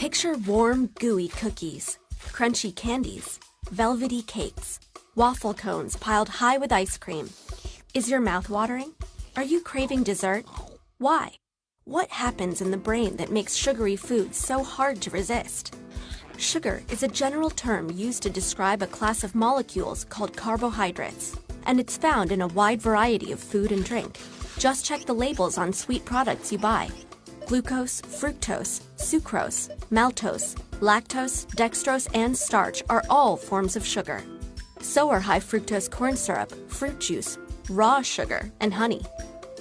Picture warm, gooey cookies, crunchy candies, velvety cakes, waffle cones piled high with ice cream. Is your mouth watering? Are you craving dessert? Why? What happens in the brain that makes sugary foods so hard to resist? Sugar is a general term used to describe a class of molecules called carbohydrates, and it's found in a wide variety of food and drink. Just check the labels on sweet products you buy. Glucose, fructose, sucrose, maltose, lactose, dextrose, and starch are all forms of sugar. So are high fructose corn syrup, fruit juice, raw sugar, and honey.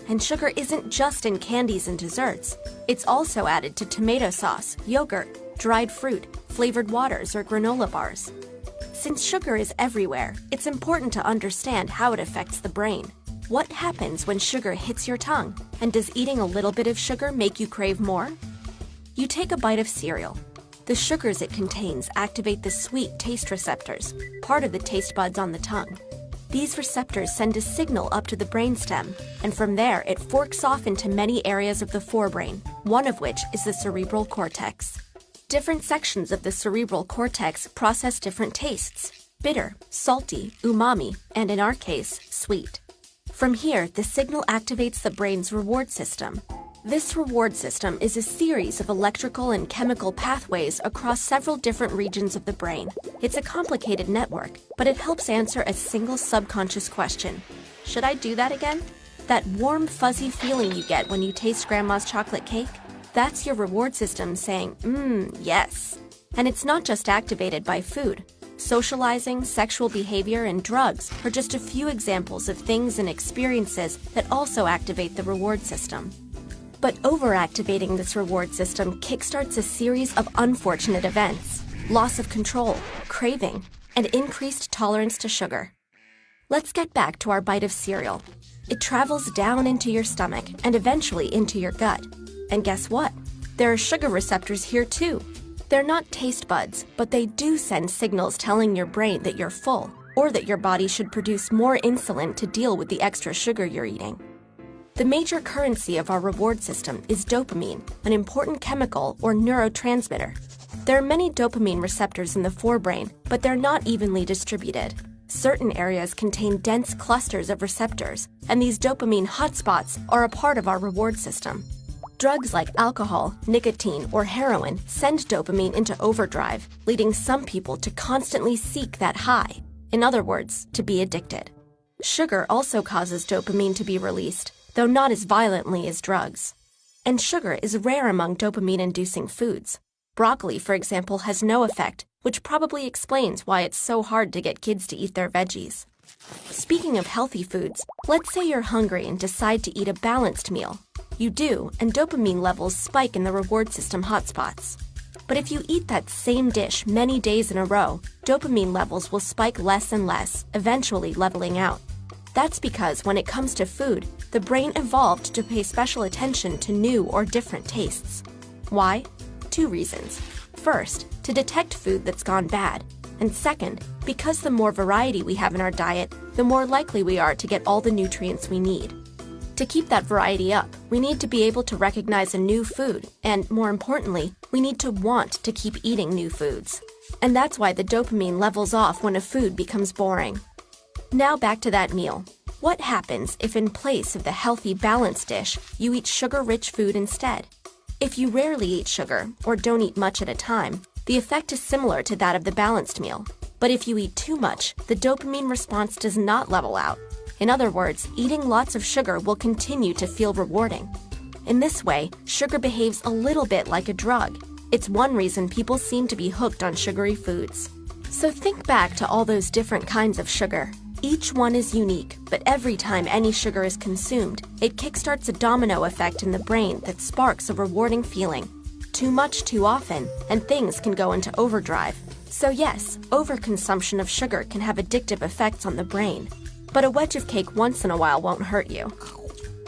And sugar isn't just in candies and desserts. It's also added to tomato sauce, yogurt, dried fruit, flavored waters, or granola bars. Since sugar is everywhere, it's important to understand how it affects the brain. What happens when sugar hits your tongue? And does eating a little bit of sugar make you crave more? You take a bite of cereal. The sugars it contains activate the sweet taste receptors, part of the taste buds on the tongue. These receptors send a signal up to the brainstem, and from there it forks off into many areas of the forebrain, one of which is the cerebral cortex. Different sections of the cerebral cortex process different tastes: bitter, salty, umami, and in our case, sweet. From here, the signal activates the brain's reward system. This reward system is a series of electrical and chemical pathways across several different regions of the brain. It's a complicated network, but it helps answer a single subconscious question. Should I do that again? That warm, fuzzy feeling you get when you taste grandma's chocolate cake? That's your reward system saying, yes. And it's not just activated by food. Socializing, sexual behavior, and drugs are just a few examples of things and experiences that also activate the reward system. But overactivating this reward system kickstarts a series of unfortunate events: loss of control, craving, and increased tolerance to sugar. Let's get back to our bite of cereal. It travels down into your stomach and eventually into your gut. And guess what? There are sugar receptors here too. They're not taste buds, but they do send signals telling your brain that you're full, or that your body should produce more insulin to deal with the extra sugar you're eating. The major currency of our reward system is dopamine, an important chemical or neurotransmitter. There are many dopamine receptors in the forebrain, but they're not evenly distributed. Certain areas contain dense clusters of receptors, and these dopamine hotspots are a part of our reward system. Drugs like alcohol, nicotine, or heroin send dopamine into overdrive, leading some people to constantly seek that high. In other words, to be addicted. Sugar also causes dopamine to be released, though not as violently as drugs. And sugar is rare among dopamine-inducing foods. Broccoli, for example, has no effect, which probably explains why it's so hard to get kids to eat their veggies. Speaking of healthy foods, let's say you're hungry and decide to eat a balanced meal. You do, and dopamine levels spike in the reward system hotspots. But if you eat that same dish many days in a row, dopamine levels will spike less and less, eventually leveling out. That's because when it comes to food, the brain evolved to pay special attention to new or different tastes. Why? 2 reasons. First, to detect food that's gone bad. And second, because the more variety we have in our diet, the more likely we are to get all the nutrients we need. To keep that variety up, we need to be able to recognize a new food, and more importantly, we need to want to keep eating new foods. And that's why the dopamine levels off when a food becomes boring. Now back to that meal. What happens if in place of the healthy, balanced dish, you eat sugar-rich food instead? If you rarely eat sugar, or don't eat much at a time, the effect is similar to that of the balanced meal. But if you eat too much, the dopamine response does not level out. In other words, eating lots of sugar will continue to feel rewarding. In this way, sugar behaves a little bit like a drug. It's one reason people seem to be hooked on sugary foods. So think back to all those different kinds of sugar. Each one is unique, but every time any sugar is consumed, it kickstarts a domino effect in the brain that sparks a rewarding feeling. Too much too often, and things can go into overdrive. So yes, overconsumption of sugar can have addictive effects on the brain. But a wedge of cake once in a while won't hurt you.